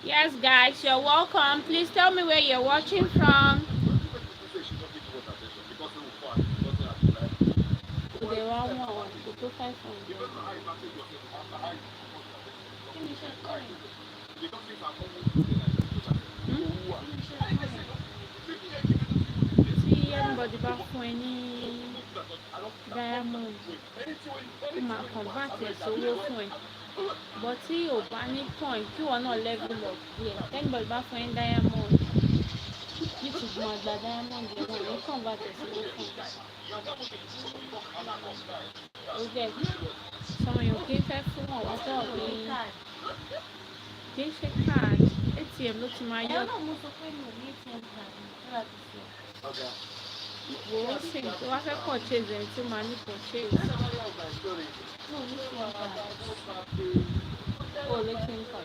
Yes, guys, you're welcome. Please tell me where you're watching from. Today, one more. Two, five, tí anybody bá fún ẹ ní diamond ó máa convert ẹ̀ sówó fún ẹ but tí ò bá ní coin kí wọn náà level up díẹ̀ anybody bá fún ẹ ní diamond YouTube máa gba diamond yẹn wọn ní convert ẹ̀ sówó fún ẹ ó jẹ́ sọmọ yòó kí n fẹ́ fún ọ̀wọ́ tó ọ̀gbìn kì í ṣe card ATM ló ti máa yọ. Wo sì tó wá fẹ́ purchase ẹ̀ tí máa ní purchase. O lè ṣe ń kọ̀.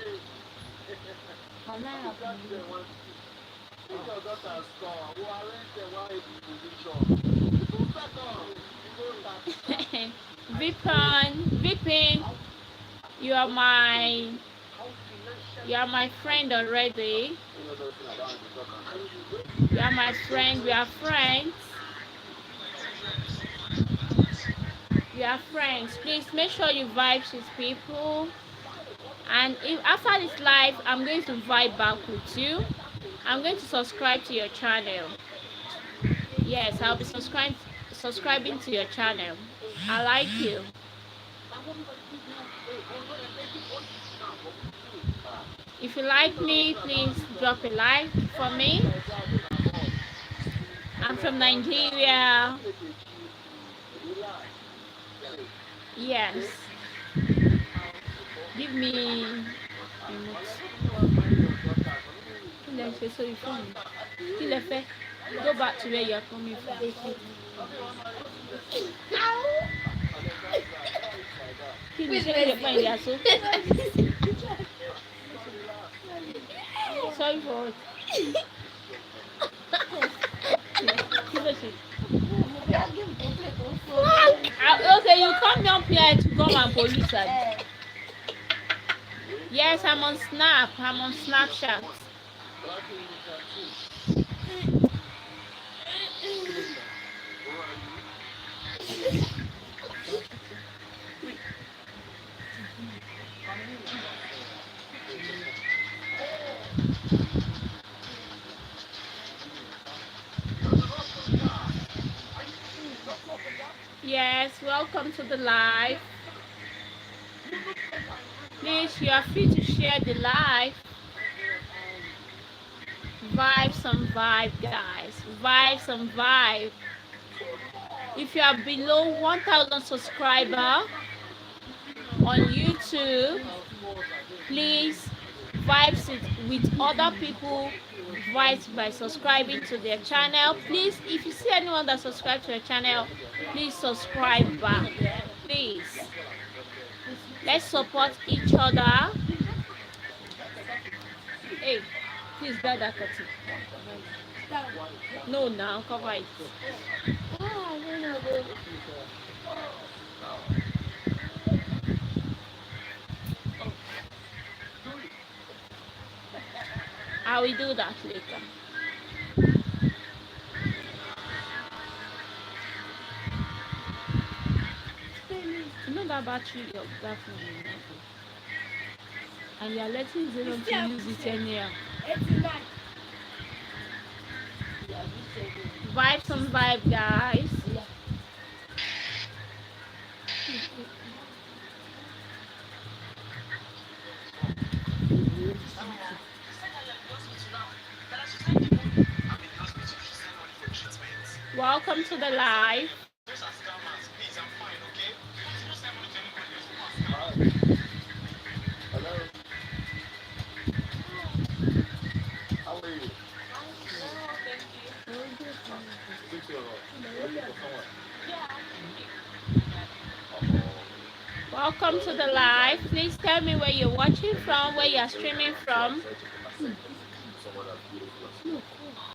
Vipin, you are my friend already. You are my friend. We are friends. We are friends. Please make sure you vibe with people. And if after this live, I'm going to vibe back with you. I'm going to subscribe to your channel. Yes, I'll be subscribing to your channel. I like you. If you like me, please drop a like for me. I'm from Nigeria. Yes. Give me go back to where you're coming from. Sorry for it. Okay, you come down here to come and police us. Yes, I'm on Snap. I'm on Snapchat. Yes, welcome to the live. Please, you are free to share the live. Vibe some vibe, guys. Vibe some vibe. If you are below 1,000 subscribers on YouTube, please vibe with other people. Vibe by subscribing to their channel. Please, if you see anyone that subscribes to your channel, please subscribe back. Please. Let's support each other. Hey, please bear that curtain. No, now cover it. I will do that later. You know that battery of that phone, and you are letting Zero to use it anyhow. Vibe some vibe, guys. Welcome to the live. Welcome to the live. Please tell me where you're watching from, where you're streaming from.